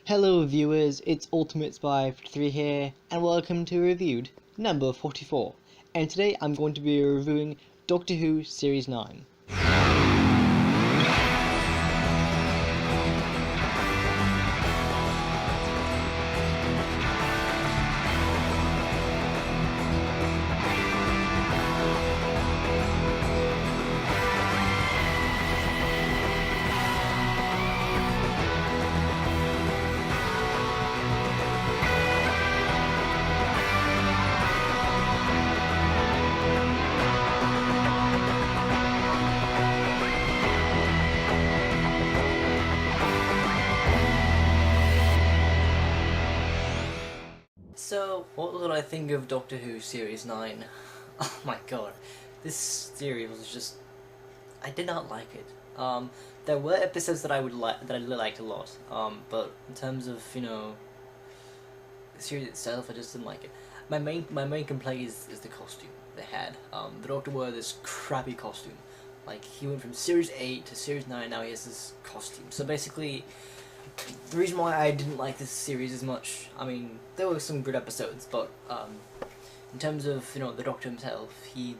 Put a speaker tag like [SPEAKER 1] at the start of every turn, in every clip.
[SPEAKER 1] Hello viewers, it's Ultimate Spy 53 here, and welcome to Reviewed number 44. And today I'm going to be reviewing Doctor Who Series 9.
[SPEAKER 2] So, what did I think of Doctor Who Series 9? Oh my god, this series was just... I did not like it. There were episodes that I really liked a lot, but in terms of, the series itself, I just didn't like it. My main complaint is the costume they had. The Doctor wore this crappy costume. Like, he went from Series 8 to Series 9, now he has this costume. So basically, the reason why I didn't like this series as much, I mean, there were some good episodes, but in terms of, the Doctor himself, he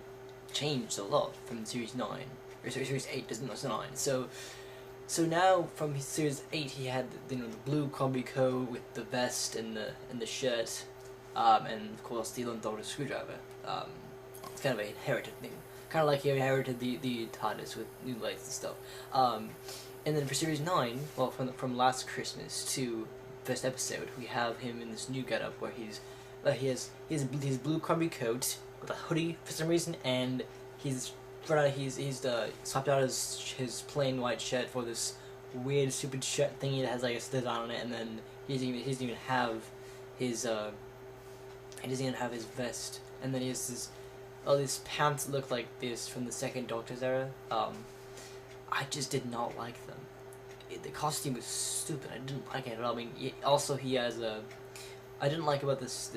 [SPEAKER 2] changed a lot from Series 9, or Series 8 to 9. So now, from his Series 8, he had, the blue combi coat with the vest and the shirt, and of course the Doctor screwdriver. It's kind of a inherited thing. Kind of like he inherited the TARDIS with new lights and stuff. And then for Series 9, well, from last Christmas to first episode, we have him in this new getup where he has his blue combi coat with a hoodie for some reason, and he's swapped out his plain white shirt for this weird stupid shirt thingy that has like a slit on it, and then he doesn't even have his vest, and then he has all these pants that look like this from the second Doctor's era. I just did not like them. The costume was stupid. I didn't like it at all. I mean, he has a... I didn't like about this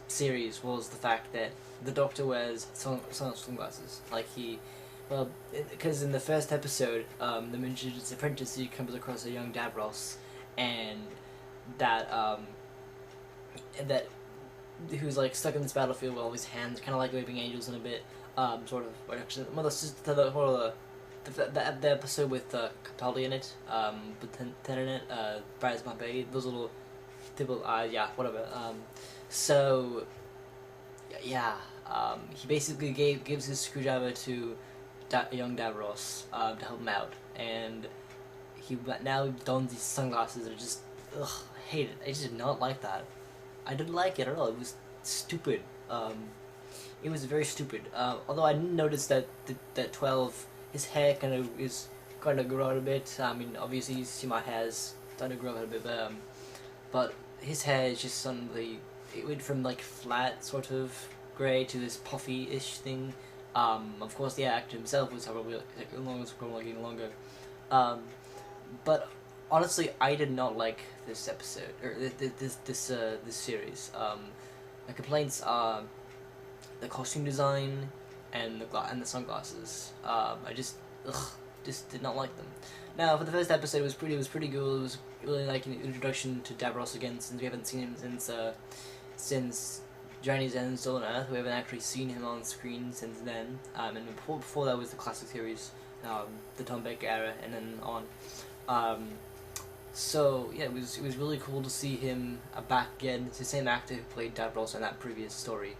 [SPEAKER 2] series was the fact that the Doctor wears sunglasses. Like because in the first episode, the Magician's Apprentice, he comes across a young Davros, and that who's like stuck in this battlefield with all his hands, kind of like waving angels in a bit, sort of. Or actually, the episode with Capaldi in it, with Ten in it, Bright as Pompeii, those little people, yeah, whatever. So, yeah, he basically gives his screwdriver to young Davros to help him out, and he now dons these sunglasses that are just, ugh, I hate it. I just did not like that. I didn't like it at all. It was stupid. It was very stupid. Although I didn't notice that 12, his hair is kind of grow out a bit. I mean, obviously you see my hair's starting to grow out a bit, but his hair is just suddenly, it went from like flat sort of grey to this puffy-ish thing. Of course the actor himself was probably getting longer. But honestly, I did not like this episode, or this series. My complaints are the costume design and the sunglasses. I just did not like them. Now, for the first episode, it was pretty good. It was really like an introduction to Davros again, since we haven't seen him since Journey's End, Still on Earth. We haven't actually seen him on screen since then. And before that was the classic series, the Tom Baker era, and then on. So yeah, it was really cool to see him back again. It's the same actor who played Davros in that previous story,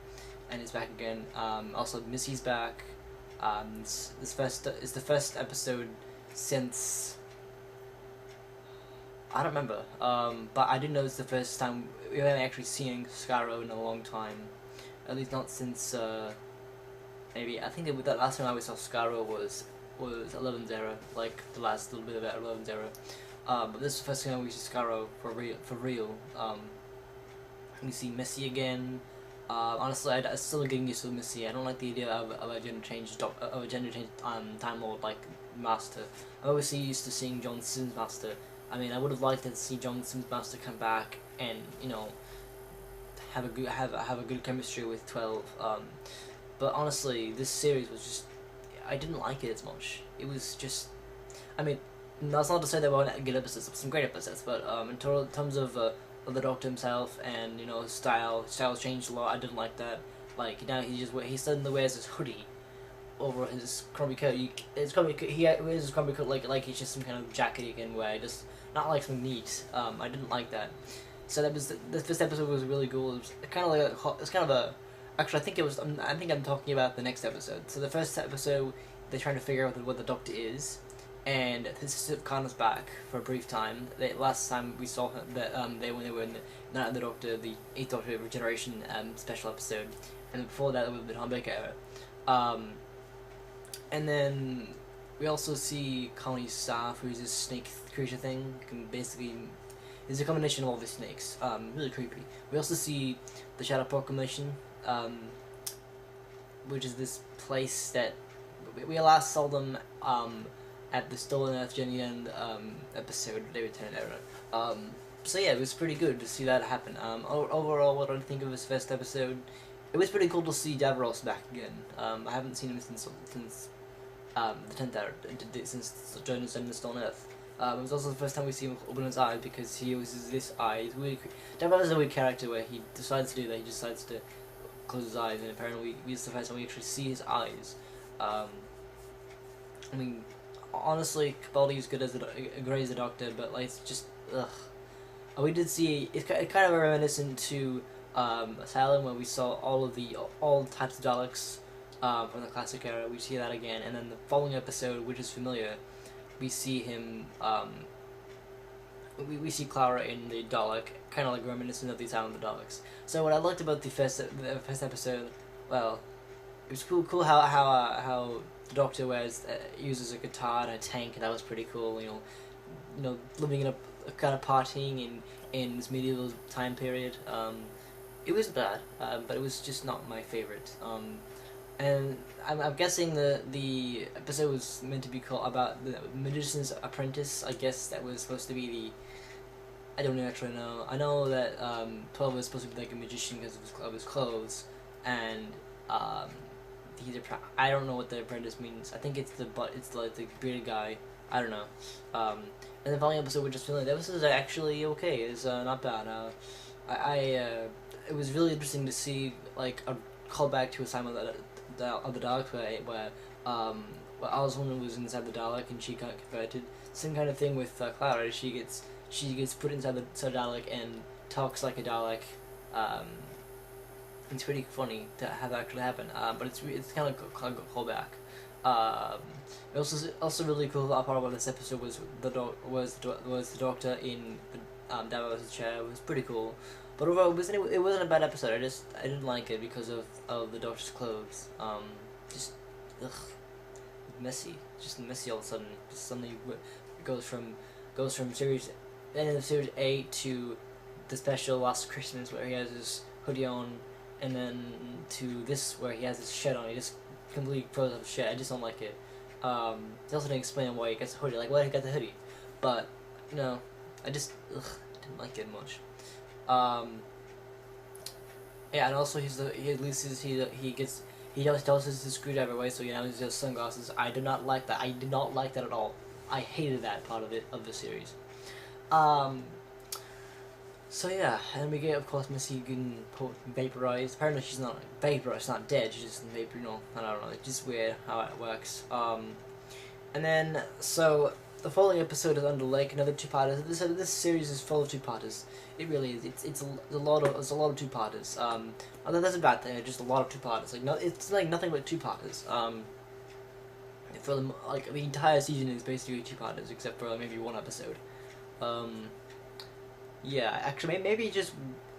[SPEAKER 2] and he's back again. Also, Missy's back. It's the first episode since, I don't remember. But I did know it's the first time we haven't actually seen Skaro in a long time. At least not since maybe, I think the last time I saw Skaro was 11's era, like the last little bit of 11's era. But this is the first time we see Skaro for real. We see Missy again. Honestly, I'm still getting used to Missy. I don't like the idea of a gender change Time Lord like Master. I'm obviously used to seeing John Simm's Master. I mean, I would have liked to see John Simm's Master come back and have a good chemistry with 12. But honestly, this series was just, I didn't like it as much. It was just, I mean, that's not to say there weren't good episodes, some great episodes, but in terms of the Doctor himself and his style's changed a lot. I didn't like that. Like now he suddenly wears his hoodie over his crummy coat. He wears his crummy coat like it's just some kind of jacket he can wear, just not like something neat. I didn't like that. So that was the first episode was really cool. It was kind of like it's kind of a actually I think it was I think I'm talking about the next episode. So the first episode they're trying to figure out what the Doctor is. And this is Connor's back for a brief time. Last time we saw him, when they were in Night of the Doctor, the 8th Doctor Regeneration special episode, and before that it was the Tom Baker era. And then we also see Connie's staff, who's this snake creature thing. Can basically, it's a combination of all these snakes. Really creepy. We also see the Shadow Proclamation, which is this place that we last saw them at the Stolen Earth Jenny End episode, They Return Era. So yeah, it was pretty good to see that happen. Overall, what I think of this first episode, it was pretty cool to see Davros back again. I haven't seen him since the 10th era, since joining the Stolen Earth. It was also the first time we see him open his eyes because he uses this eye. It's really Davros is a weird character where he decides to do that. He decides to close his eyes, and apparently it's the first time we actually see his eyes. I mean, honestly, Capaldi is great as the Doctor, but like it's just ugh. We did see it's kind of reminiscent to Asylum, where we saw all types of Daleks from the classic era. We see that again, and then the following episode, which is familiar, we see him. We see Clara in the Dalek, kind of like reminiscent of the Asylum of the Daleks. So what I liked about the first episode, well, it was cool how the Doctor uses a guitar and a tank, and that was pretty cool. Living in a kind of partying in this medieval time period. It wasn't bad, but it was just not my favorite. And I'm guessing the episode was meant to be called about the magician's apprentice. I guess that was supposed to be the. I don't actually know. I know that 12 was supposed to be like a magician because of his clothes, and I don't know what the apprentice means. I think it's like the bearded guy. I don't know. And the following episode, we're just feeling that this is actually okay. It's not bad. It was really interesting to see like a callback to a time of the Dalek where Oswald was inside the Dalek and she got converted. Same kind of thing with Clara. She gets put inside the Dalek and talks like a Dalek. It's pretty funny to have that actually happen, but it's kind of a callback. It also really cool part about this episode was the Doctor in Davos' chair. It was pretty cool, but overall it wasn't a bad episode. I didn't like it because of the Doctor's clothes. Just messy, just messy all of a sudden. Just suddenly it goes from end of series 8 to the special Last Christmas where he has his hoodie on, and then to this where he has his shirt on. He just completely throws off his shirt. I just don't like it. He also didn't explain why he gets the hoodie, like why he got the hoodie, but I just didn't like it much. Yeah, and also he tosses his screwdriver away, so he has sunglasses. I did not like that. I did not like that at all. I hated that part of the series. So yeah, and we get, of course, Missy getting vaporized. Apparently she's not vaporized, she's not dead, she's just vapor, I don't know, it's just weird how it works. And then, so, the following episode is Under Lake, another two-parters. This series is full of two-parters. It really is. It's a lot of two-parters. Although that's a bad thing, it's just a lot of two-parters. It's like nothing but two-parters. For the entire season is basically two-parters, except for maybe one episode. Yeah, actually, maybe just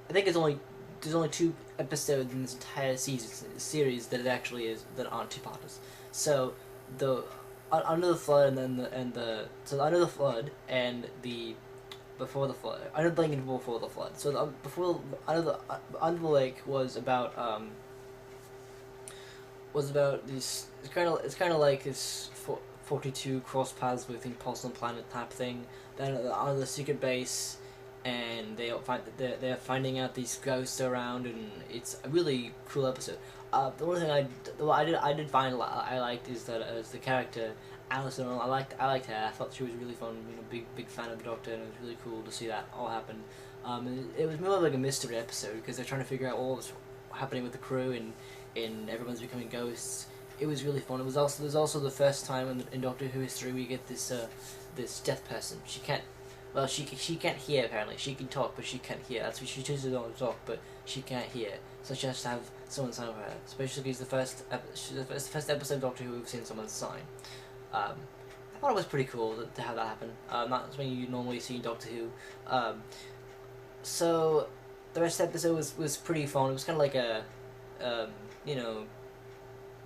[SPEAKER 2] I think there's only 2 episodes in this entire series that it actually is that aren't two-parters. So the Under the Flood so Under the Flood and the Before the Flood. Under the Lake and Before the Flood. So the Under the Lake was about this. It's kind of like this 42 cross paths with Impulse Planet type thing. Then on the secret base. And they're finding out these ghosts around, and it's a really cool episode. The one thing I did find I liked is that as the character Alice, I liked her. I thought she was really fun. You know, big fan of the Doctor, and it was really cool to see that all happen. It was more like a mystery episode because they're trying to figure out what was happening with the crew and everyone's becoming ghosts. It was really fun. There's also the first time in Doctor Who history we get this deaf person. She can't. Well, she can't hear apparently. She can talk, but she can't hear. That's what she chooses to talk, but she can't hear. So she has to have someone sign for her. Especially it's the first episode of Doctor Who we've seen someone sign. I thought it was pretty cool to have that happen. Not something you normally see in Doctor Who. So the rest of the episode was pretty fun. It was kind of like a, you know,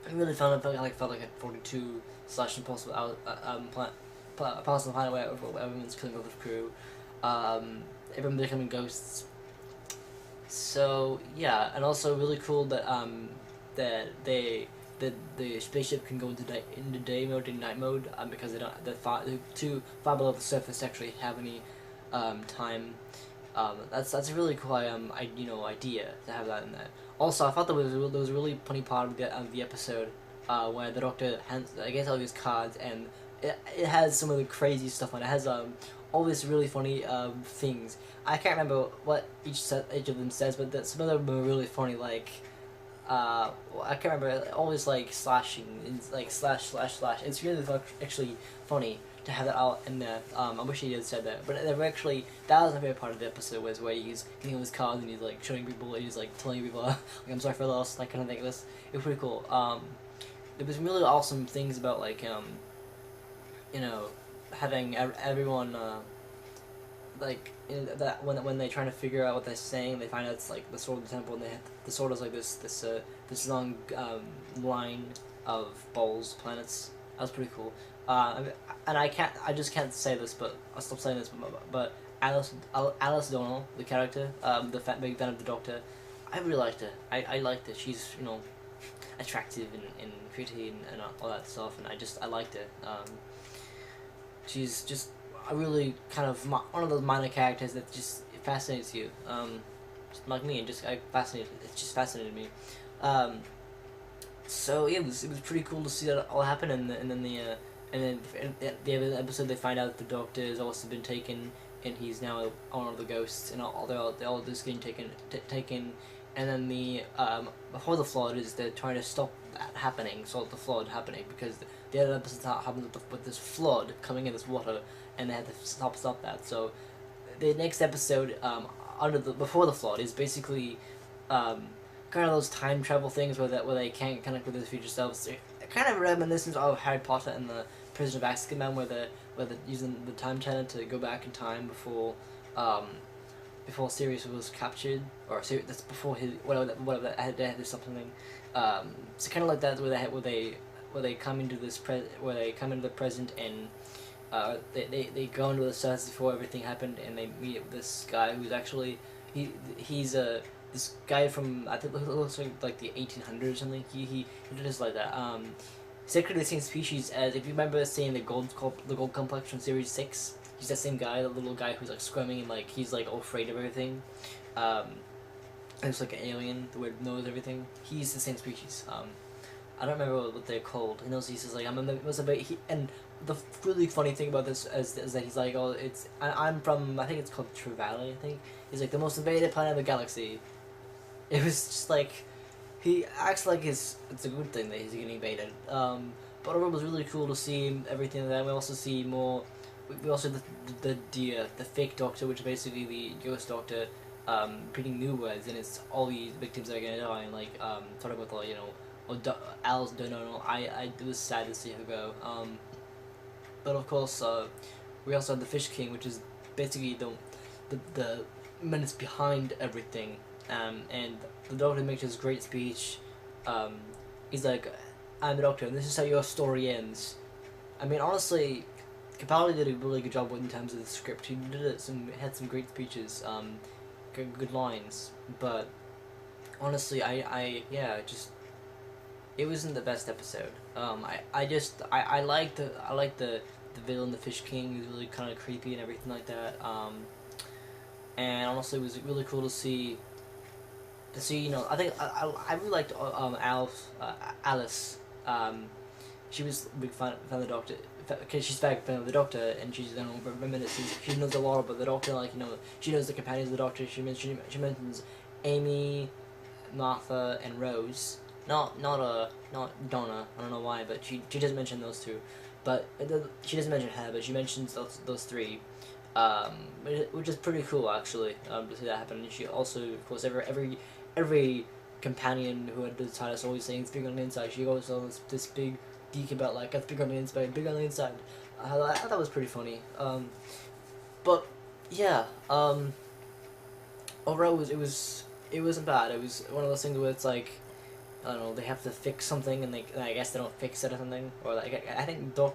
[SPEAKER 2] I really felt like a 42 / Impossible Impossible Planet where everyone's killing off the crew. Everyone becoming ghosts. So yeah, and also really cool that that the spaceship can go into day mode and night mode because they're too far below the surface to actually have any time. That's a really cool idea to have that in there. Also, I thought there was a really funny part of the episode where the Doctor hands all these cards, and it has some of the crazy stuff on it. It has all these really funny things. I can't remember what each of them says, but some of them are really funny. Like I can't remember, always like slashing, like slash. It's really actually funny to have that out in there. I wish he had said that, but that was my favorite part of the episode, was where he's getting all his cards and he's like showing people, and he's like telling people like, I'm sorry for the loss, that kind of thing. It was pretty cool. There was really awesome things about like you know, having everyone like that when they're trying to figure out what they're saying, they find out it's like the sword of the temple, and the sword is like this long line of balls, planets. That was pretty cool. And I just can't say this, but I'll stop saying this. But Alice Donnell, the character, big fan of the Doctor, I really liked her. I liked her. She's, you know, attractive and pretty and all that stuff, and I liked her. She's just a really kind of one of those minor characters that just fascinates you, just like me, and it just fascinated me. So yeah, it was pretty cool to see that all happen, and then at the other episode they find out that the Doctor has also been taken, and he's now one of the ghosts, and they're all just getting taken, and then before the flood is they're trying to stop that happening, stop the flood happening, because the other episode happens with this flood coming in, this water, and they had to stop that. So the next episode, before the flood, is basically kind of those time travel things where they can't connect with their future selves. It kind of reminiscent of Harry Potter and the Prison of Azkaban, where they're using the time turner to go back in time before Sirius was captured, or that's before his whatever they had to do something. So kind of like that, where they come into the present, and they go into the surface before everything happened, and they meet this guy who's actually he's this guy from, I think it looks like the 1800s or something. He just like that. Exactly the same species as, if you remember seeing the gold complex from series 6. He's that same guy, the little guy who's like squirming and like he's like all afraid of everything. Looks like an alien, the weird nose, everything. He's the same species. I don't remember what they're called. He says like and the really funny thing about this is that he's like, oh, I'm from, I think it's called Trevally, I think. He's like the most invaded planet of the galaxy. It was just like, he acts like it's a good thing that he's getting invaded. But overall, it was really cool to see everything like that. We also see more. We also the fake Doctor, which is basically the ghost Doctor, putting new words, and it's all these victims that are gonna die. And like talking about Alice Dono. It was sad to see her go. But of course, we also have the Fish King, which is basically the menace behind everything. And the Doctor makes this great speech. He's like, I'm the Doctor, and this is how your story ends. I mean, honestly, Capaldi did a really good job in terms of the script. He had some great speeches, good lines. But honestly, it wasn't the best episode. I like the villain, the Fish King. He was really kind of creepy and everything like that. And honestly, it was really cool to see. I think I really liked Alice. she was a big fan of the Doctor. Because she's a big fan of the Doctor, and she's reminiscing. She knows a lot about the Doctor, like she knows the companions of the Doctor. She mentions Amy, Martha, and Rose. Not Donna. I don't know why, but she doesn't mention those two. But she doesn't mention her, but she mentions those three, which is pretty cool actually, to see that happen. And she also, of course, every companion who had the TARDIS always saying it's big on the inside. She goes on this big geek about like it's big on the inside, big on the inside. I thought that was pretty funny. But yeah, overall it wasn't bad. It was one of those things where it's like, I don't know, they have to fix something and I guess they don't fix it or something, or like I think the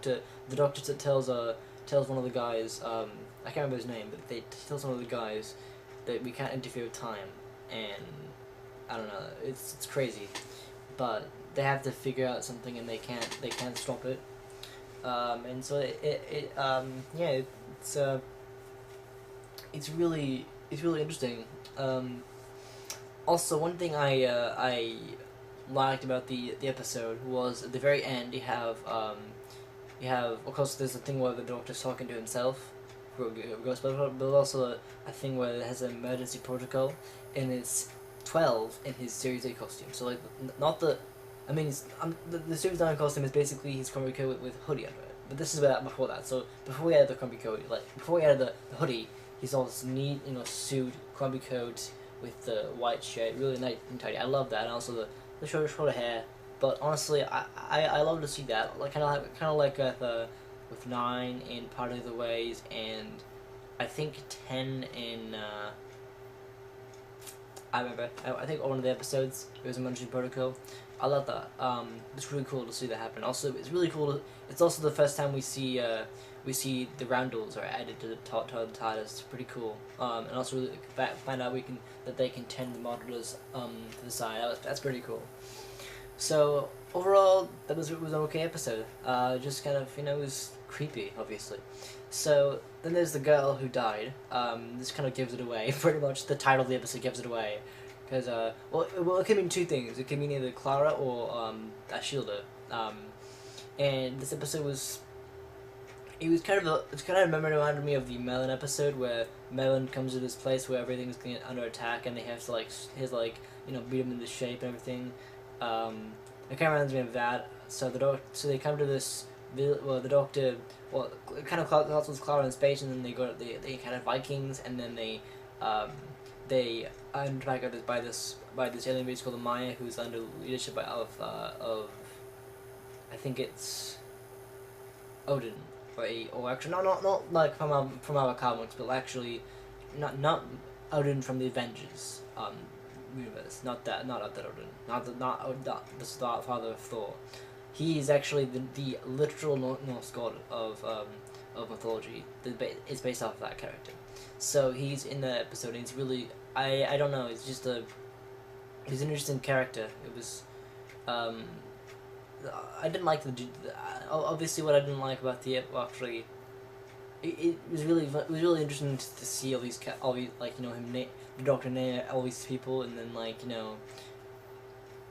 [SPEAKER 2] doctor tells one of the guys, I can't remember his name, but they tells one of the guys that we can't interfere with time, and I don't know, it's crazy, but they have to figure out something and they can't stop it, and so yeah, it's really interesting. Also, one thing I liked about the episode was at the very end you have of course there's a thing where the Doctor's talking to himself, but also a thing where it has an emergency protocol, and it's 12 in his Series 8 costume. So like not the, I mean the Series 9 costume is basically his combi coat with hoodie under it. But this is before that. So before he had the combi coat, like before he had the hoodie, he's all this neat suit, combi coat with the white shirt, really nice and tidy. I love that, and also the shorter hair. But honestly, I love to see that, like kind of like with 9 in Part of the Ways, and I think 10 in I remember, I think one of the episodes it was a Emergency Protocol. I love that. It's really cool to see that happen. Also, it's really cool. It's also the first time we see the roundels are added to the TARDIS. It's pretty cool. And also really find out that they can tend the monitors to the side. That's pretty cool. So overall, it was an okay episode. Just kind of it was creepy, obviously. So then there's the girl who died. This kind of gives it away. Pretty much the title of the episode gives it away. Because, well, it can mean two things. It can mean either Clara or Ashilda. And this episode was... It's kind of reminded me of the Melon episode, where Melon comes to this place where everything's under attack, and they have to, beat him into shape and everything. It kind of reminds me of that. So they come to this... the Doctor... Well, it kind of calls Clara in space, and then they go to the kind of Vikings, and then they interact by this alien race called the Maya, who's under leadership of I think it's Odin, or actually not like from our comics, but actually not Odin from the Avengers universe, not that Odin, not the father of Thor. He is actually the literal Norse god of mythology. It's based off of that character. So he's in the episode, and he's really, I don't know, he's an interesting character. It was, I didn't like obviously what I didn't like about the, actually, it was really interesting to see all these him the Doctor name all these people, and then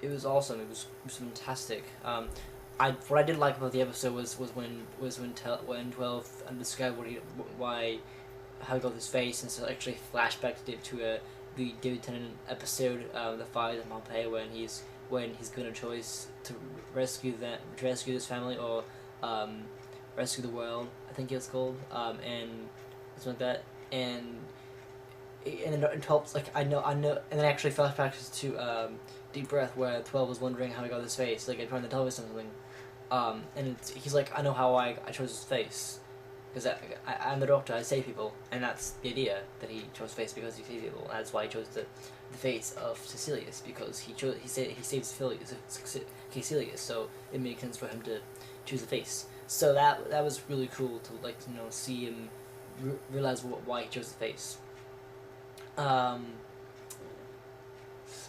[SPEAKER 2] it was awesome. It was fantastic. What I did like about the episode was when 12 discovered how he got his face, and so actually flashback to the David Tennant episode, The Fires of Pompeii, when he's given a choice to rescue this family or rescue the world, I think it's called, and something like that, and then 12's like I know, and then actually flashbacks to Deep Breath, where 12 was wondering how he got his face, like in front of the television or something, and he's like, I know how I chose his face. Because I'm the Doctor, I save people, and that's the idea, that he chose face because he saves people. And that's why he chose the face of Cecilius, because he saves Cecilius, so it makes sense for him to choose the face. So that was really cool to see him realize why he chose the face. So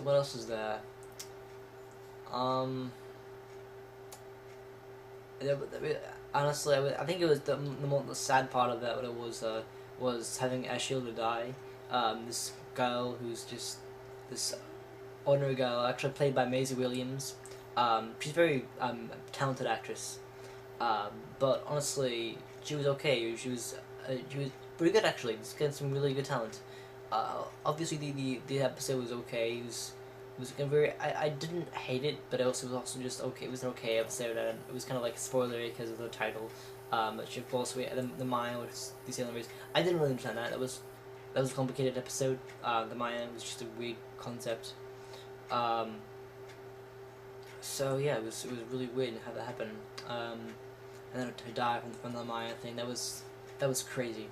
[SPEAKER 2] what else was there? Honestly, I think it was the sad part of that was having Ashilda die. This girl who's just this ordinary girl, actually played by Maisie Williams. She's a very talented actress. But honestly, she was okay. She was pretty good actually. She's got some really good talent. Obviously the episode was okay. It was a very I didn't hate it, but it was also just okay. It was an okay episode, and it was kind of like spoilery because of the title. But she, of course, the Maya was the alien race. I didn't really understand that. That was a complicated episode. The Maya was just a weird concept. Um, so yeah, it was really weird how that happened. And then to die from the Maya thing, that was crazy.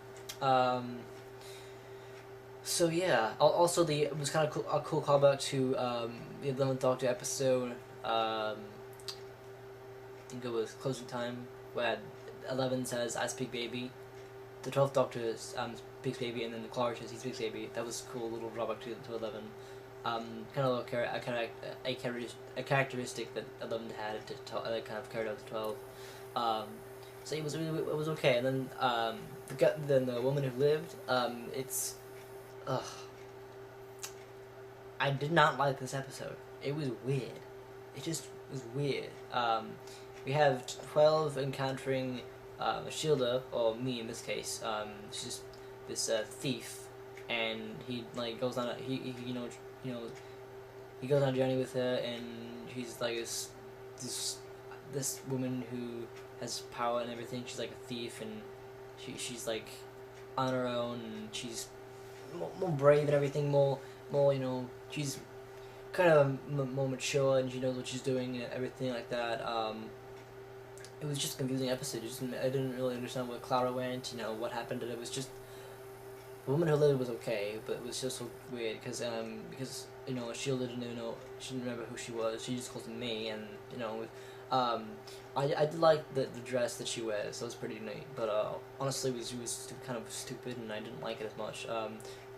[SPEAKER 2] So yeah, also it was kind of a cool callback to the 11th Doctor episode. I think it was Closing Time, where 11 says "I speak baby." The 12th Doctor speaks baby, and then the Clara says he speaks baby. That was a cool little drawback to 11. Kind of a characteristic that 11 had that kind of carried out to 12. So it was okay, and then the woman who lived. Ugh. I did not like this episode. It was weird. It just was weird. We have 12 encountering Shielder, or me in this case. She's this thief, and he like goes on he he goes on a journey with her, and she's like this woman who has power and everything. She's like a thief, and she's like on her own, and she's more brave and everything. More she's kind of more mature, and she knows what she's doing and everything like that. It was just a confusing episode. I didn't really understand where Clara went. What happened. And it was just the woman who lived was okay, but it was just so weird because Sheila didn't know. She didn't remember who she was. She just called him me, and I did like the dress that she wears. So it was pretty neat. But honestly, it was kind of stupid, and I didn't like it as much.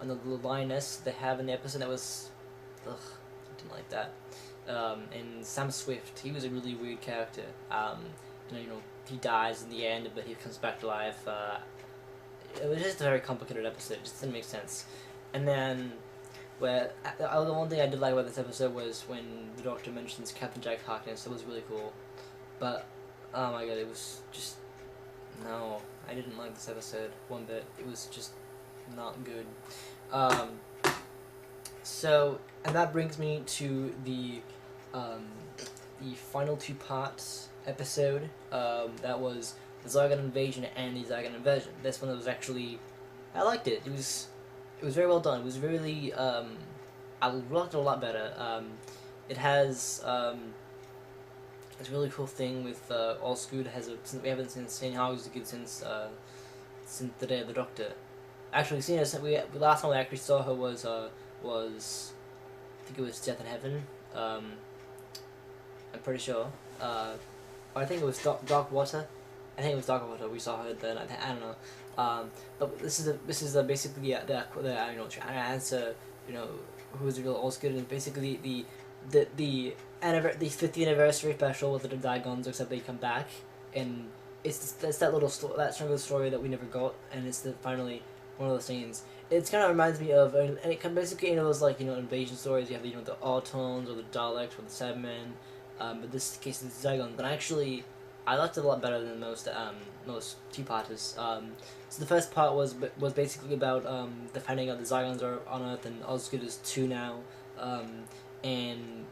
[SPEAKER 2] And the lioness they have in the episode, that was, ugh, I didn't like that. And Sam Swift, he was a really weird character. He dies in the end, but he comes back to life. It was just a very complicated episode. It just didn't make sense. And then, the one thing I did like about this episode was when the Doctor mentions Captain Jack Harkness. It was really cool. But, oh my god, it was just, no, I didn't like this episode one bit. It was just not good. And that brings me to the final two parts episode. That was the Zargon Invasion and the Zargon Invasion. This one was actually, I liked it. It was very well done. It was really, I liked it a lot better. It has this really cool thing with Osgood we haven't seen how he's good since the day of the Doctor. Actually, the last time we actually saw her was I think it was Death in Heaven. I'm pretty sure. I think it was Dark Water. I think it was Dark Water. We saw her then. I don't know. But this is basically the I don't know, trying to answer who's the real Osgood, and basically the 50th anniversary special with the Zygons, except they come back, and it's that little that single story that we never got, and it's finally one of those scenes. It kind of reminds me of, and it can basically those invasion stories. You have the Autons or the Daleks or the Cybermen, but this case is the Zygons. And I liked it a lot better than most two-parters. So the first part was basically about defending the Zygons are on Earth, and Osgood is 2 now, and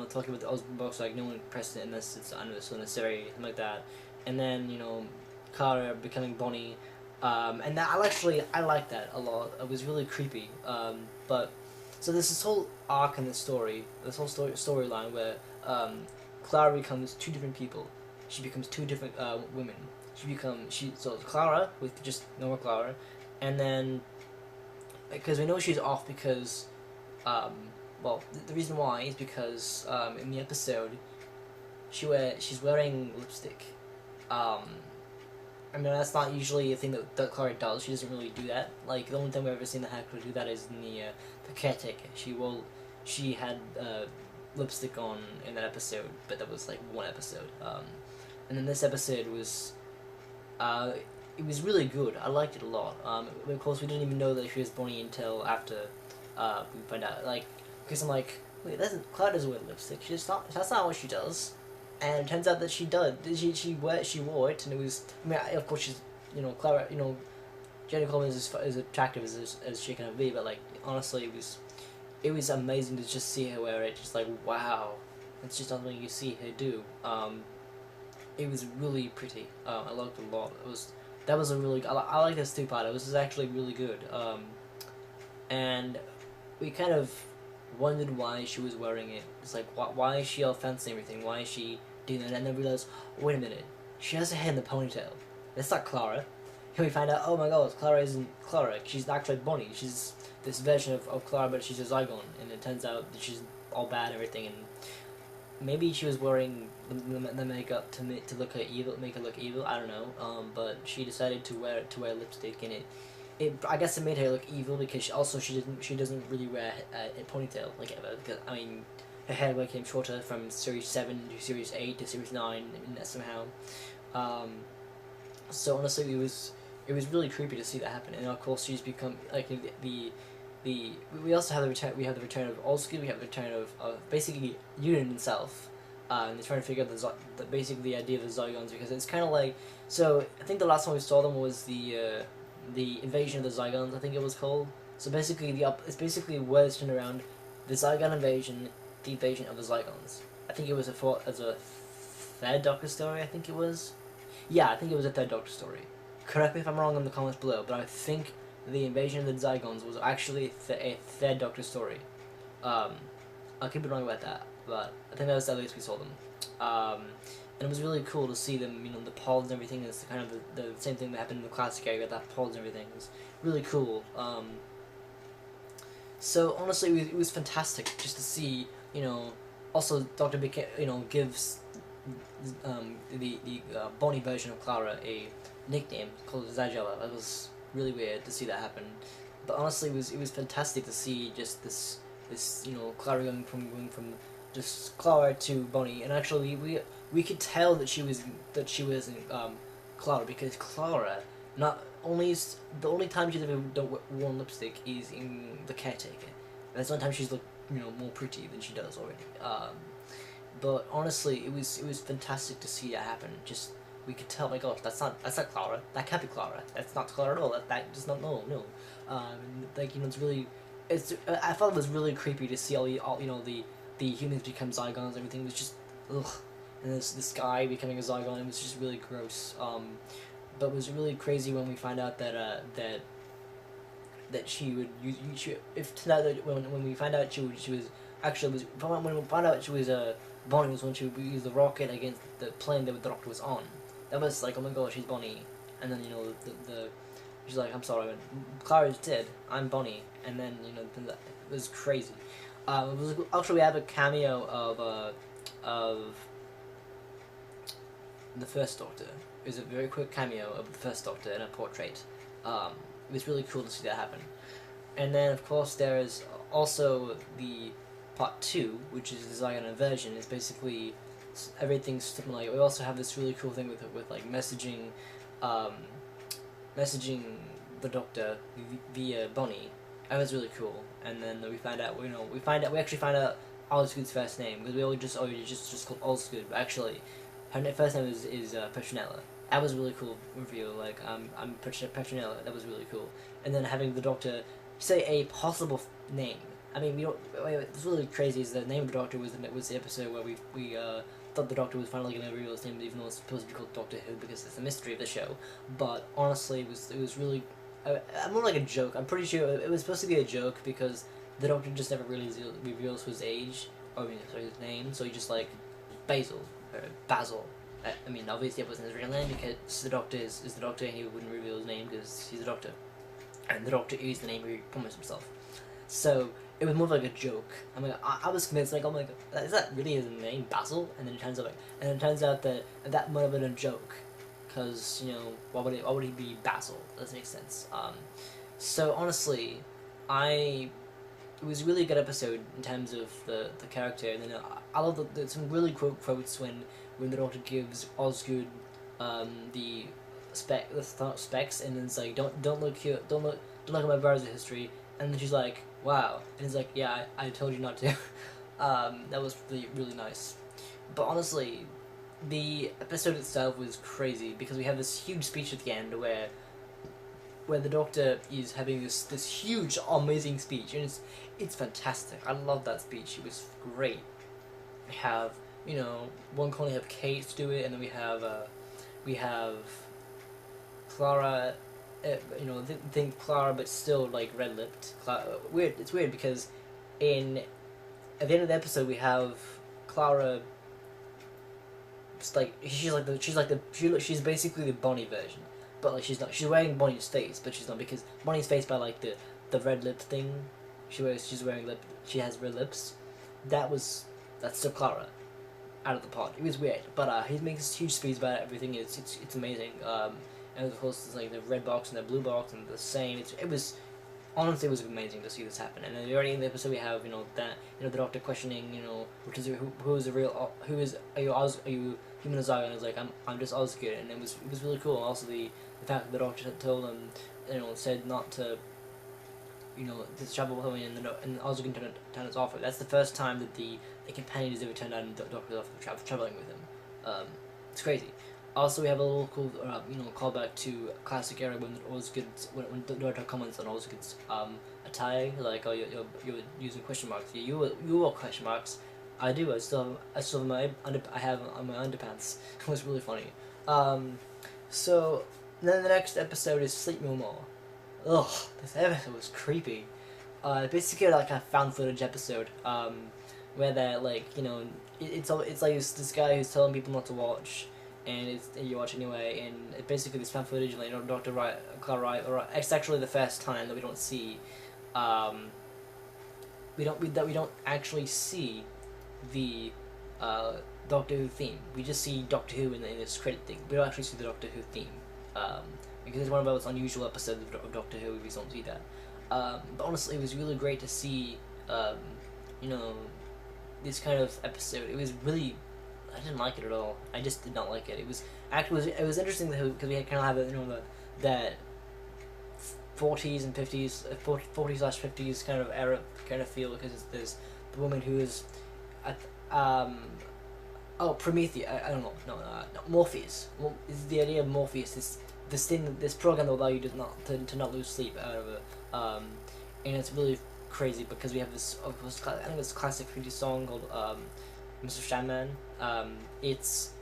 [SPEAKER 2] talking about the Osgood box, like no one pressed it unless it's unnecessary, something like that. And then Clara becoming Bonnie. And that I liked that a lot. It was really creepy. But so there's this whole arc in the story, this whole storyline where Clara becomes 2 different people. She becomes 2 different women. So Clara with just normal Clara, and then because we know she's off because the reason why is because in the episode she's wearing lipstick. I mean, that's not usually a thing that Clara does. She doesn't really do that. Like, the only time we've ever seen the hacker do that is in the caretaker. She had lipstick on in that episode, but that was like one episode. And then this episode was, it was really good. I liked it a lot. Of course, we didn't even know that she was Bonnie until after we found out. Like, because I'm like, wait, Clara doesn't wear lipstick. That's not what she does. And it turns out that she does. She wore it, and it was. I mean, of course, she's, Clara. Jenny Coleman is as attractive as she can be, but like honestly, it was amazing to just see her wear it. Just like, wow, it's just something you see her do. It was really pretty. I liked it a lot. That was a really. I like this two-part. It was actually really good. And we kind of wondered why she was wearing it. It's like, why is she all fancy and everything? Why is she doing that? And then we realized, wait a minute, she has her hair in the ponytail. That's not Clara. And we find out, oh my god, Clara isn't Clara. She's actually Bonnie. She's this version of Clara, but she's a Zygon. And it turns out that she's all bad and everything. And maybe she was wearing the makeup to make her look evil. I don't know. But she decided to wear lipstick, and I guess it made her look evil because she doesn't really wear a ponytail like ever. Because I mean, her hair became shorter from series 7 to series 8 to series 9 somehow. So honestly, it was really creepy to see that happen. And of course, she's become like we also have the return of Oldschool. We have the return of basically Union himself. And they're trying to figure out basically the idea of the Zygons, because it's kind of like, so I think the last time we saw them was the invasion of the Zygons, I think it was called. So basically it's basically words turned around the Zygon invasion, the invasion of the Zygons. I think it was as a third Doctor story. I think it was. Yeah, I think it was a third Doctor story. Correct me if I'm wrong in the comments below, but I think the invasion of the Zygons was actually a third Doctor story. I could be wrong about that, but I think that was the least we saw them. And it was really cool to see them, the pods and everything. It's kind of the same thing that happened in the classic area, that pods and everything. It was really cool. So honestly, it was fantastic just to see, also Dr. gives the Bonnie version of Clara a nickname called Zygella. That was really weird to see that happen. But honestly, it was fantastic to see just this Clara going from just Clara to Bonnie, and actually we could tell that she was Clara, because Clara not only is the only time she's ever worn lipstick is in The Caretaker. That's the only time she's looked more pretty than she does already. But honestly, it was fantastic to see that happen. Just we could tell, oh my gosh, that's not Clara. That can't be Clara. That's not Clara at all. That does not no. It's really, I thought it was really creepy to see all the humans become Zygons. Everything was just ugh, and this guy becoming a Zygon. It was just really gross. But it was really crazy when we find out that she would when we find out she was actually when we found out she was Bonnie was when she would use the rocket against the plane that the Doctor was on. That was like, oh my god, she's Bonnie. And then she's like, I'm sorry, Clara's dead. I'm Bonnie. And then it was crazy. Actually, we have a cameo of the First Doctor. It was a very quick cameo of the First Doctor in a portrait. It was really cool to see that happen. And then, of course, there is also the Part 2, which is the Zargon Invasion. It's basically everything's something like. We also have this really cool thing with like messaging the Doctor via Bonnie. That was really cool. And then we find out, we actually find out Osgood's first name, because we always just called Osgood, but actually her first name is Petronella. That was a really cool reveal. Like, I'm Petronella. That was really cool. And then having the Doctor say a possible name. I mean, we don't. What's really crazy is the name of the Doctor was the episode where we thought the Doctor was finally going to reveal his name, even though it's supposed to be called Doctor Who, because it's the mystery of the show. But honestly, it was really. More like a joke. I'm pretty sure it was supposed to be a joke, because the Doctor just never really reveals his age, or his name. So he just like Basil or Basil. I mean, obviously it wasn't his real name, because the Doctor is the Doctor, and he wouldn't reveal his name because he's the Doctor, and the Doctor is the name he promised himself. So it was more like a joke. I mean, I was convinced, like, oh my god, is that really his name, Basil? And then it turns out that might have been a joke, because why would he be Basil? Doesn't make sense. So honestly, it was a really good episode in terms of the character, and then I love some really quotes when the Doctor gives Osgood the specs, and then it's like, don't look here, don't look at my browser history, and then she's like, wow, and he's like, yeah, I told you not to. That was really nice. But honestly, the episode itself was crazy because we have this huge speech at the end where the Doctor is having this huge, amazing speech, and it's fantastic. I love that speech. It was great. We have, one corner, we have Kate to do it, and then we have Clara, think Clara, but still like red lipped. Weird. It's weird because at the end of the episode we have Clara. It's like she's basically the Bonnie version, but like she's not. She's wearing Bonnie's face, but she's not, because Bonnie's face by like the red lip thing. She's wearing lip. She has red lips. That's still Clara, out of the pod. It was weird, but he makes this huge speech about everything. It's amazing. And of course there's like the red box and the blue box and the same. Honestly, it was amazing to see this happen. And then already in the episode we have the Doctor questioning who is the real are you human or Zygon? And it's like I'm just Osgood, and it was really cool. And also the fact that the Doctor had told him, said not to to travel with him, and Osgood turned his offer. That's the first time that the companion has ever turned down the Doctor's offer of traveling with him. It's crazy. Also, we have a little cool, callback to classic era when when the Doctor comments on Osgood's attire, like, oh, you're using question marks. Yeah, you wore question marks. I do. I still have I have on my underpants. It was really funny. So then the next episode is Sleep No More. Ugh, this episode was creepy. Basically like a found footage episode. Where they're like, it's like this guy who's telling people not to watch. And you watch anyway, and it basically this found footage, and Dr. Clara Wright, it's actually the first time that we don't see, we don't actually see the Doctor Who theme. We just see Doctor Who in this credit thing. We don't actually see the Doctor Who theme, because it's one of those unusual episodes of Doctor Who. We don't see that. But honestly, it was really great to see, this kind of episode. It was really. I didn't like it at all. I just did not like it. It was interesting because we kind of have that 40s and 50s, 40s/50s kind of era kind of feel, because there's the woman who is, Prometheus. I don't know. No, Morpheus. It's the idea of Morpheus. This program that will allow you to not lose sleep out of it. And it's really crazy because we have this. Of course, I think it's a classic 50s song called Mr. Sandman. It's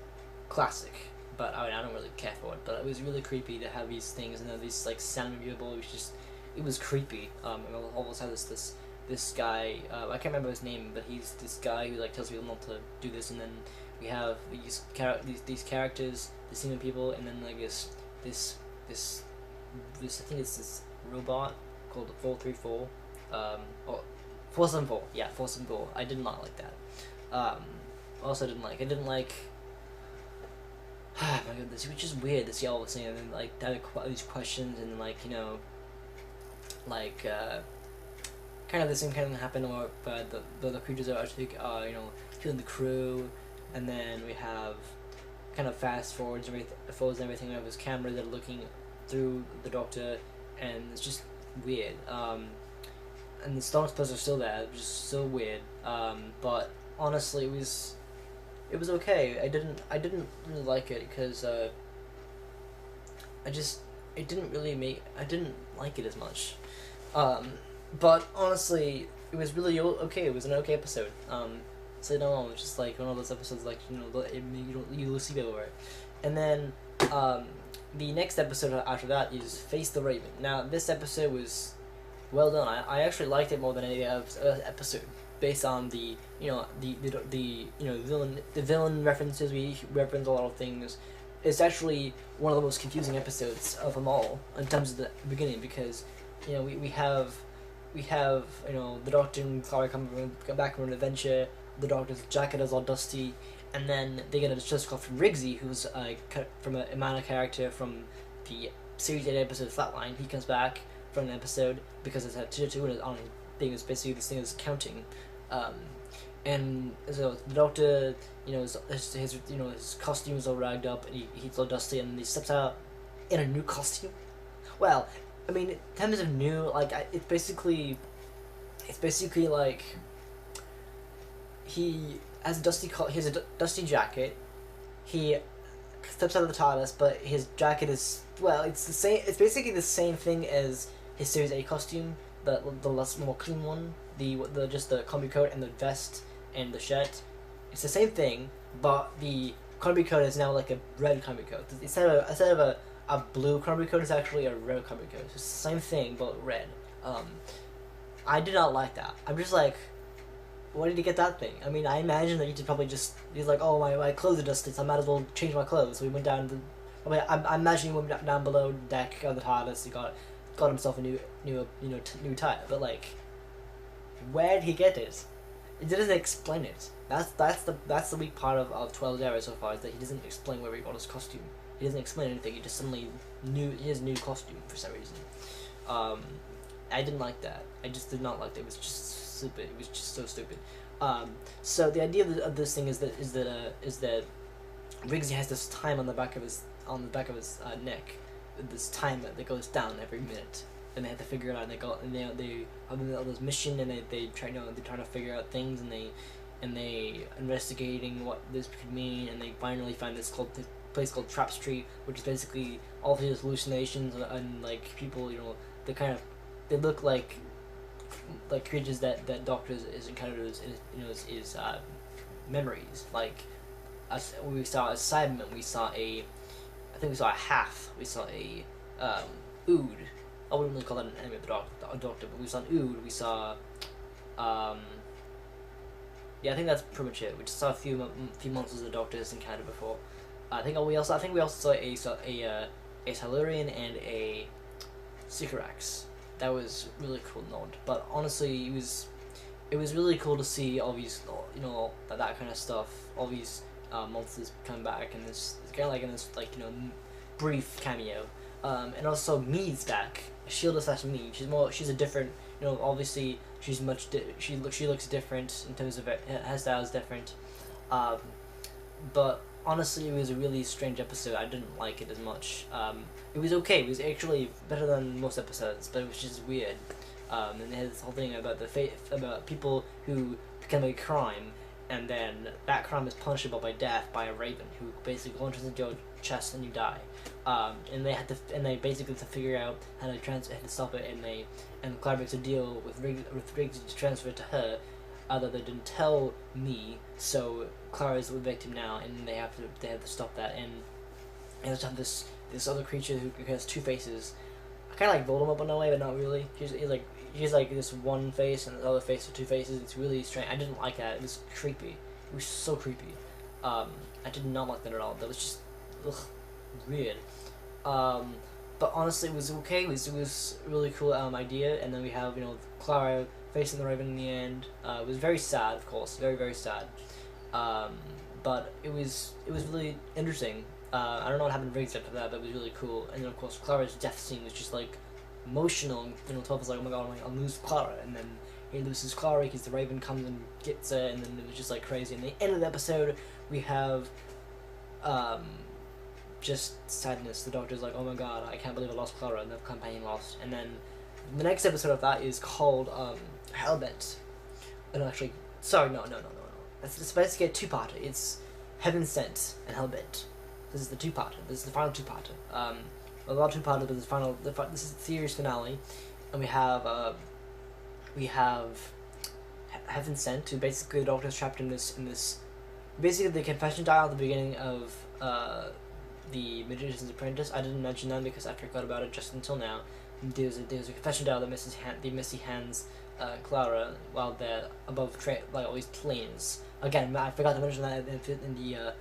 [SPEAKER 2] classic, but I don't really care for it. But it was really creepy to have these things, and then these like sound viewable. It was creepy. And we almost had this guy. I can't remember his name, but he's this guy who like tells people not to do this, and then we have these characters, these human people, and then like this I think it's this robot called 434. Or 474. Yeah, 474. I did not like that. Also didn't like. My goodness, it was just weird to see all this thing, and then like have these questions, and then kind of the same kind of thing happened where the creatures are actually killing the crew, and then we have kind of fast forwards and everything. We have this camera that are looking through the Doctor, and it's just weird. And the storm spells are still there, which is so weird. But honestly, it was okay. I didn't really like it because I didn't like it as much. But honestly, it was really okay. It was an okay episode. So no, it was just like one of those episodes like you lose sleep over it. And then the next episode after that is Face the Raven. Now this episode was well done. I actually liked it more than any other episode, based on the villain references. We reference a lot of things. It's actually one of the most confusing episodes of them all in terms of the beginning, because we have the Doctor and Clara come back from an adventure. The Doctor's jacket is all dusty, and then they get a distress call from Rigsy, who's from a minor character from the series 8 episode Flatline. He comes back from an episode because it's at 2 and on thing is basically this thing is counting, and so the Doctor, his costume is all ragged up, and he's all dusty, and he steps out in a new costume. Well, I mean, in terms of new, like it's basically like he has a dusty jacket. he steps out of the TARDIS, but his jacket is, well, it's the same. It's basically the same thing as his Series A costume, the less more clean one, the just the combi coat and the vest and the shirt. It's the same thing, but the combi coat is now like a red combi coat. Instead of a blue combi coat, it's actually a red combi coat. It's the same thing but red. I did not like that. I'm just like, where did he get that thing? I mean, I imagine that he's like, oh, my clothes are dusty, so I might as well change my clothes. So he went down I'm imagining he went down below deck of the TARDIS. He got himself a new tie. But like, where did he get it? It doesn't explain it. That's the weak part of 12's era so far, is that he doesn't explain where he got his costume. He doesn't explain anything. He just suddenly knew his new costume for some reason. I didn't like that. I just did not like that. It was just stupid. It was just so stupid. So the idea of this thing is that Riggsy has this time on the back of his neck, this timer that goes down every minute, and they have to figure it out. And they have this mission, and they're trying to figure out things, and they investigating what this could mean, and they finally find this place called Trap Street, which is basically all of his hallucinations and like people, they look like creatures that Doctor is encounters is memories. Like we saw a Cyberman, we saw I think we saw a half, we saw a Ood. I wouldn't really call that an enemy of the Doctor, but we saw an Ood, we saw yeah, I think that's pretty much it. We just saw a few monsters the Doctor has encountered before. I think we also saw a Silurian and a Sycorax. That was really cool nod. But honestly, it was really cool to see all these, that kind of stuff. All these monsters come back, and this kind of like in this brief cameo. And also Mead's back. Shielda / Mead. She's a different. Obviously she looks different in terms of her hairstyle's different. But honestly, it was a really strange episode. I didn't like it as much. It was okay. It was actually better than most episodes, but it was just weird. And it had this whole thing about about people who become a crime, and then that crime is punishable by death by a raven who basically launches into your chest and you die. And they basically have to figure out how to stop it, and Clara makes a deal with Riggs to transfer it to her. That they didn't tell me, so Clara is the victim now, and they have to stop that. And they have this other creature who has two faces. I kind of like Voldemort in a way, but not really. He's like this one face and the other face with two faces. It's really strange. I didn't like that. It was creepy. It was so creepy. I did not like that at all. That was just weird. But honestly, it was okay. It was a really cool idea. And then we have Clara facing the Raven in the end. It was very sad, of course, very, very sad. But it was really interesting. I don't know what happened to Riggs after that, but it was really cool. And then of course Clara's death scene was just like emotional. 12 was like, oh my god, I'll lose Clara, and then he loses Clara because the Raven comes and gets her, and then it was just like crazy. And the end of the episode, we have just sadness. The Doctor's like, oh my god, I can't believe I lost Clara, and the campaign lost. And then the next episode of that is called Hellbent. And actually, sorry, no. It's basically a two-parter. It's Heaven Sent and Hellbent. This is the two-parter. This is the final two-parter. A lot of two-parters, but this is the series finale, and we have Heaven Sent, who basically the Doctor is trapped in this basically the confession dial at the beginning of the Magician's Apprentice. I didn't mention that because I forgot about it just until now. There's a confession dial that Missy hands Clara while they're above all these planes. Again, I forgot to mention that in the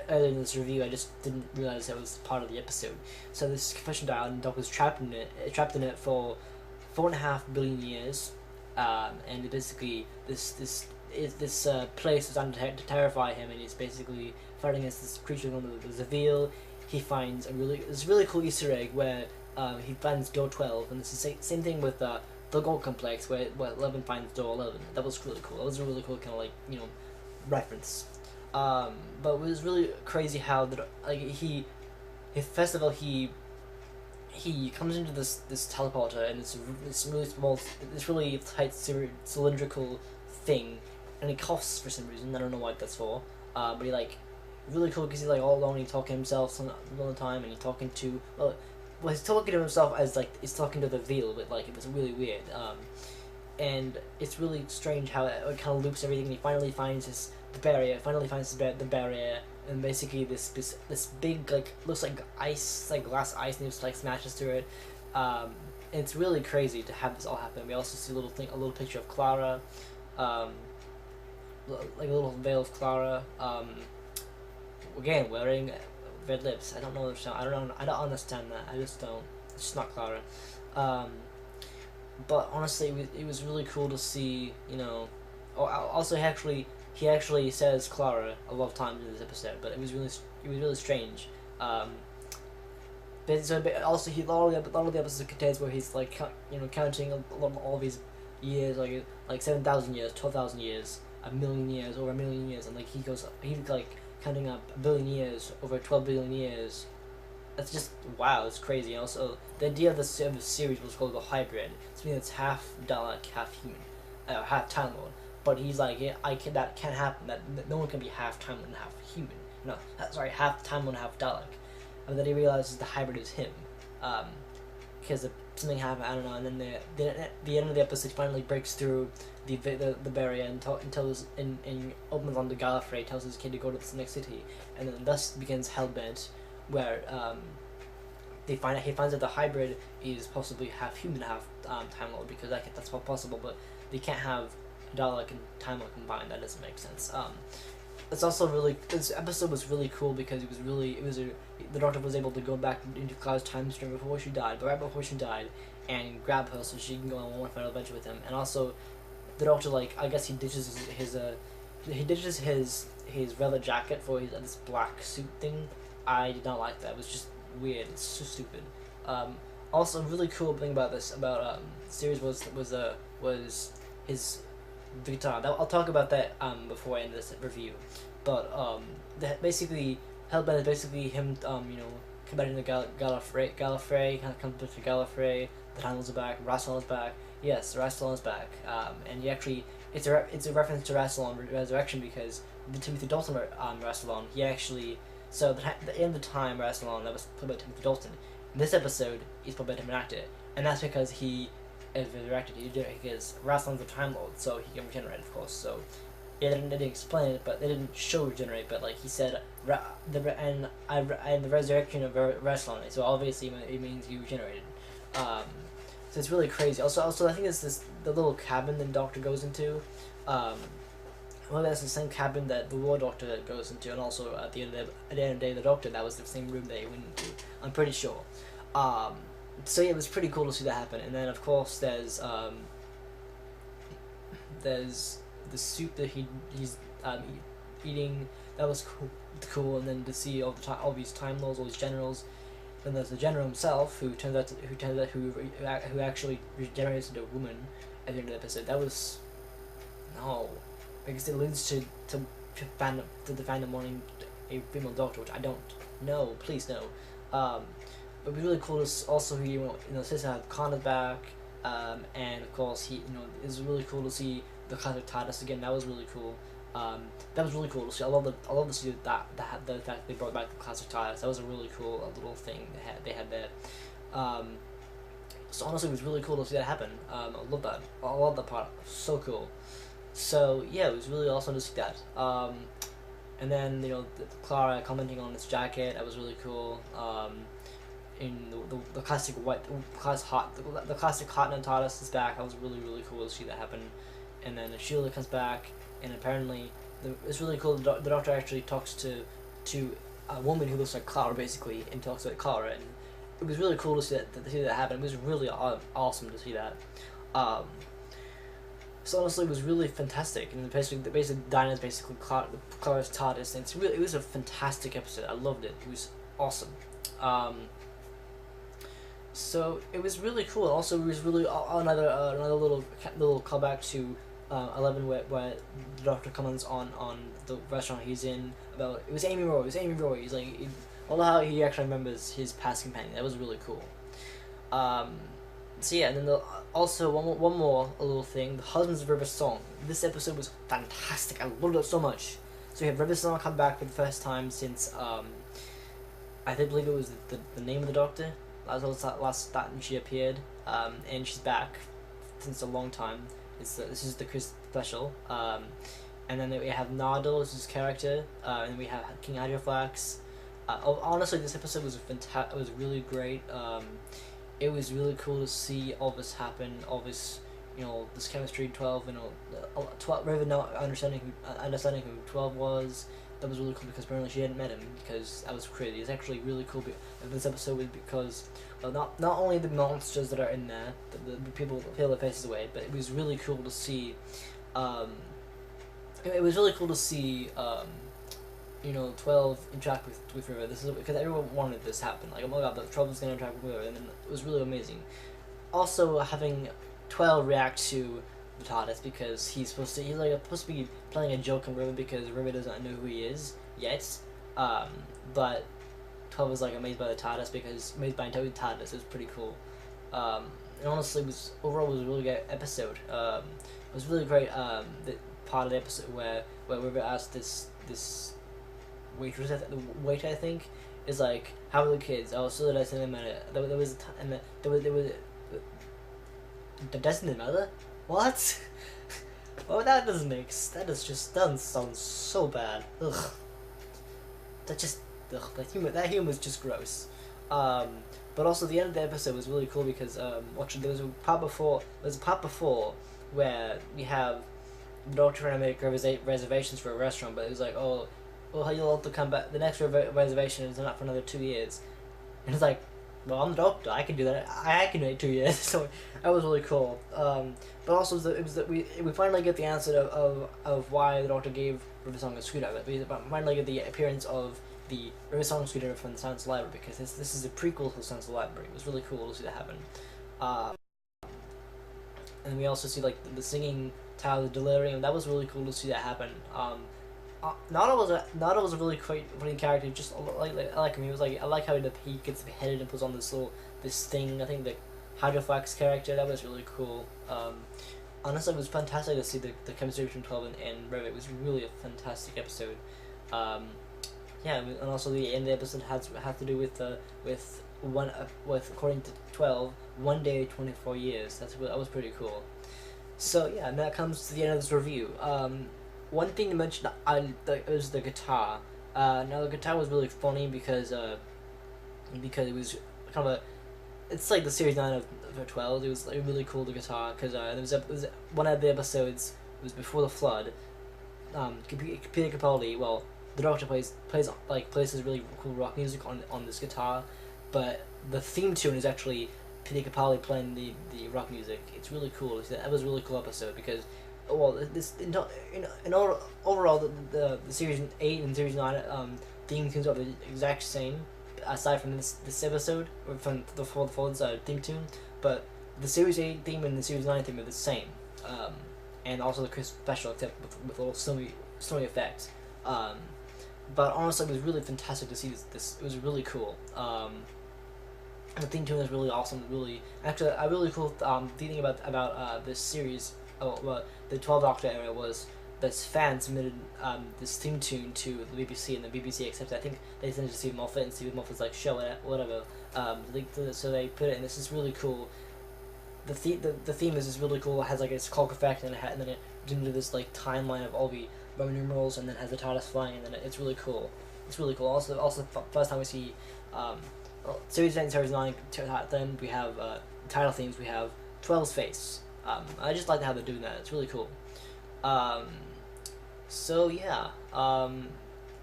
[SPEAKER 2] earlier in this review. I just didn't realize that was part of the episode. So this confession dial, and Doc was trapped in it for 4.5 billion years, and basically this place is designed to terrify him, and he's basically fighting against this creature known as the Veil. He finds this really cool Easter egg where he finds door 12, and it's the same thing with the Gold Complex where 11 finds door 11. That was really cool. That was a really cool kind of reference. But it was really crazy how first of all he comes into this teleporter, and it's this really small, this really tight cylindrical thing, and he coughs for some reason. I don't know what that's for. But really cool because he's like all alone. He's talking to himself all the time, and he's talking to he's talking to himself as like he's talking to the veil, but like it was really weird. And it's really strange how it kind of loops everything. And he finally finds the barrier. Finally finds the barrier, and basically this big like looks like ice, like glass ice, and he just like smashes through it. And it's really crazy to have this all happen. We also see a little picture of Clara, like a little veil of Clara. Again, wearing red lips. I don't know. I don't understand that. I just don't. It's just not Clara. But honestly, it was really cool to see. You know. Oh, also he actually says Clara a lot of times in this episode, but it was really strange. But so also a lot of the episodes contains where he's like counting all of his years, like 7,000 years, 12,000 years, a million years, over a million years, and like he's like counting up a billion years, over 12 billion years. That's just wow, it's crazy. And also the idea of the series was called the hybrid. It's mean it's half Dalek, half human, half Time Lord. But he's like, yeah, that can't happen. That no one can be half Time Lord and half human. No, sorry, half Time Lord and half Dalek. And then he realizes the hybrid is him, because something happened. I don't know. And then the end of the episode finally breaks through the barrier and opens on the Gallifrey, tells his kid to go to the next city, and then thus begins Hellbent, where he finds out the hybrid is possibly half human, half Time Lord, because that's possible, but they can't have Dalek and Time Lord combined. That doesn't make sense. It's also this episode was really cool because the Doctor was able to go back into Clara's time stream before she died, but right before she died, and grab her so she can go on one final adventure with him. And also, the Doctor, like, I guess he ditches his leather jacket for this black suit thing. I did not like that. It was just weird. It's so stupid. Also, a really cool thing about the series was his guitar. I'll talk about that before I end this review. But basically, Hellbent is basically him combating the Gallifrey, kind of comes to Gallifrey. The Time Lords are back. Rassilon is back. Yes, Rassilon is back. And he actually it's a reference to Rassilon Resurrection because the Timothy Dalton Rassilon, he actually the end of the time Rassilon that was played by Timothy Dalton. In this episode, he's played by a different actor, and that's because he is resurrected. Because Rassilon's a Time Lord, so he can regenerate, of course. So they didn't explain it, but they didn't show regenerate. But like he said, the resurrection of Rassilon. So obviously it means he regenerated. So it's really crazy. Also I think it's the little cabin the Doctor goes into. Well, that's the same cabin that the War Doctor goes into, and also at the end of the day, the Doctor, that was the same room they went into. I'm pretty sure. So yeah, it was pretty cool to see that happen. And then of course there's the soup that he's eating. That was cool. And then to see all these Time Lords, all these generals. Then there's the general himself, who actually regenerates into a woman at the end of the episode. That was because it alludes to the fandom wanting a female Doctor, which I don't know. Please no. But it'd be really cool to also since Khan is back, and of course it was really cool to see the classic TARDIS again. That was really cool. That was really cool to see. I love to see the fact they brought back the classic TARDIS. That was a really cool little thing they had there. So honestly, it was really cool to see that happen. I love that. I love that part. So cool. So yeah, it was really awesome to see that. And then Clara commenting on this jacket. That was really cool. In the classic the classic hot and TARDIS is back. That was really cool to see that happen. And then Sheila comes back, and apparently it's really cool. The Doctor actually talks to a woman who looks like Clara basically, and talks about Clara, and it was really cool to see that happen. It was really awesome to see that. So honestly, it was really fantastic, and the basic Dinah's basically Clara's TARDIS, and it was a fantastic episode. I loved it. It was awesome. So it was really cool. And also, it was really another little callback to 11, where the Doctor comments on the restaurant he's in about it was Amy Roy. He's like, I love how he actually remembers his past companion. That was really cool. So yeah, and then also one more little thing, the Husbands of River song. This episode was fantastic. I loved it so much. So we have River Song come back for the first time since I think believe it was the name of the Doctor. That was the last time she appeared, and she's back since a long time. This is the Chris special, and then we have Nardole as his character, and we have King Hydroflax. Honestly, this episode was fantastic. It was really great. It was really cool to see all this happen, all this, this chemistry. 12, 12 River not understanding who 12 was. That was really cool because apparently she hadn't met him, because that was crazy. It's actually really cool. This episode was because, well, not only the monsters that are in there, the people peel their faces away, but it was really cool to see. It was really cool to see. 12 interact with River. This is because everyone wanted this to happen. Like, oh my god, the 12 was gonna interact with River, and then it was really amazing. Also, having 12 react to the TARDIS because he's supposed to be playing a joke on River because River doesn't know who he is yet. But 12 was amazed by the TARDIS amazed by the TARDIS. It was pretty cool. And honestly, overall was a really good episode. It was really great. The part of the episode where River asked this waitress, the waiter, I think, is like, how are the kids? Oh, so that's in the minute. There was the Destiny Mother? What? Oh, that doesn't sound so bad. Ugh. That humor is just gross. But also the end of the episode was really cool because there was a part before where we have the Doctor trying to make reservations for a restaurant, but it was like, oh, well, you'll have to come back. The next reservation is not for another 2 years. And it's like, well, I'm the Doctor. I can do that. I can wait 2 years. So that was really cool. But also, it was that we finally get the answer of why the Doctor gave Riversong a screwdriver. We finally get the appearance of the Riversong screwdriver from the Science Library, because this is a prequel to the Science Library. It was really cool to see that happen. And we also see the singing Tower of Delirium. That was really cool to see that happen. Nada was a really quite funny character. Just I like him. He was I like how he gets beheaded and puts on this thing. I think the Hydroflax character, that was really cool. Honestly, it was fantastic to see the chemistry between 12 and Rev. It was really a fantastic episode. And also the end of the episode has to do with according to 12, 1 day 24 years. That was pretty cool. So yeah, and that comes to the end of this review. One thing to mention was the guitar. Now the guitar was really funny because it was kind of it's like the series 9 of 12. It was really cool, the guitar, because there was one of the episodes. It was before the flood. Peter Capaldi, well, the Doctor plays this really cool rock music on this guitar, but the theme tune is actually Peter Capaldi playing the rock music. It's really cool. That was a really cool episode because, well, overall the series 8 and series 9 theme tunes are the exact same, aside from this episode, or from the Fold's theme tune, but the series 8 theme and the series 9 theme are the same, and also the Chris special, except with little snowy effects. But honestly, it was really fantastic to see this. It was really cool. The theme tune is really awesome. A really cool thing about this series. The 12 Doctor era was that fans submitted this theme tune to the BBC, and the BBC accepted. I think they sent it to Stephen Moffat, and Stephen Moffat's like, show it, whatever. So they put it, and this is really cool. The theme is really cool. It has its clock effect, and then it into this timeline of all the Roman numerals, and then has the TARDIS flying, and then it's really cool. It's really cool. Also, first time we see series 8 and series 9. Then we have title themes. We have 12's face. I just like how they're doing that. It's really cool. So yeah,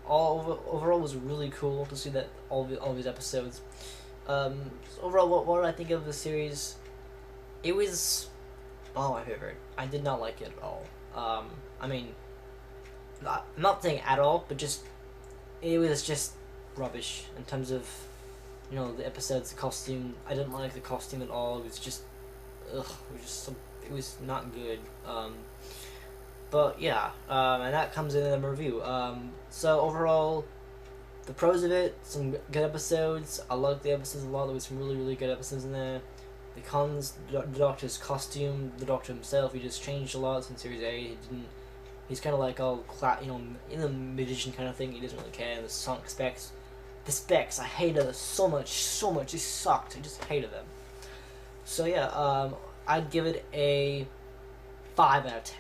[SPEAKER 2] overall was really cool to see that all these episodes. So overall, what did I think of the series? It was not my favorite. I did not like it at all. I mean, I'm not saying at all, but it was just rubbish in terms of the episodes, the costume. I didn't like the costume at all. It was just it was not good. But yeah, and that comes in the review. So overall, the pros of it, some good episodes. I liked the episodes a lot. There was some really good episodes in there. The cons, the Doctor's costume, the Doctor himself, he just changed a lot since series 8. He's kind of like in the magician kind of thing. He doesn't really care. And the Sonic specs, I hated them so much. They sucked. I just hated them. So yeah, I'd give it a 5 out of 10.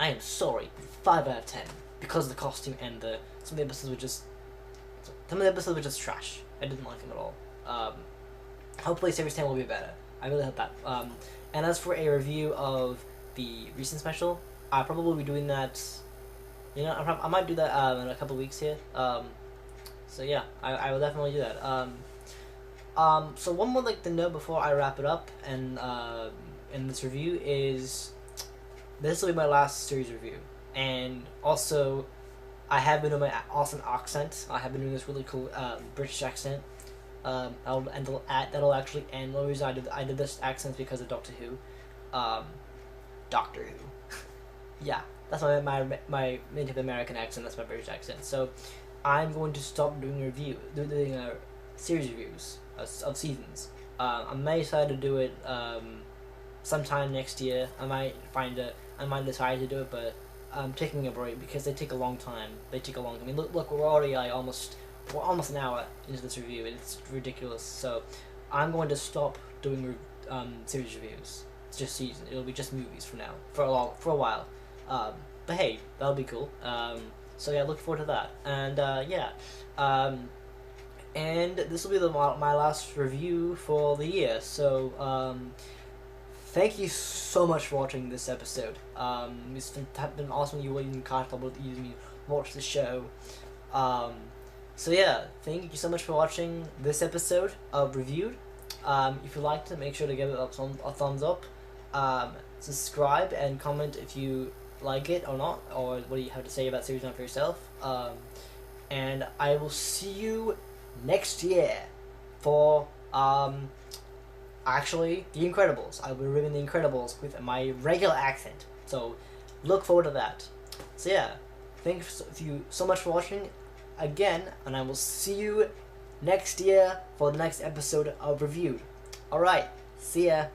[SPEAKER 2] I am sorry, 5 out of 10 because of the costume and some of the episodes were just trash. I didn't like them at all. Hopefully Series 10 will be better. I really hope that. And as for a review of the recent special, I'll probably be doing that. I might do that in a couple of weeks here. So yeah, I will definitely do that. So one more to know before I wrap it up and in this review is this will be my last series review, and also I have been doing my awesome accent. I have been doing this really cool British accent. That'll actually end. The only reason I did this accent because of Doctor Who. Doctor Who. Yeah, that's my Native American accent. That's my British accent. So I'm going to stop doing series reviews of seasons. I may decide to do it sometime next year. I might decide to do it, but I'm taking a break because they take a long time. I mean, look, we're already almost an hour into this review. It's ridiculous. So I'm going to stop doing series reviews. It's just season. It'll be just movies from now for a while. But hey, that'll be cool. So yeah, look forward to that. And and this will be my last review for the year. So thank you so much for watching this episode. It's been awesome you even comfortable with me watch the show. So yeah, thank you so much for watching this episode of Reviewed. If you liked it, make sure to give it a thumbs up. Subscribe and comment if you like it or not, or what do you have to say about Series 9 for yourself. And I will see you next year for actually The Incredibles. I will be reviewing The Incredibles with my regular accent, so look forward to that. So yeah, thank you so much for watching again, and I will see you next year for the next episode of Reviewed. Alright, see ya.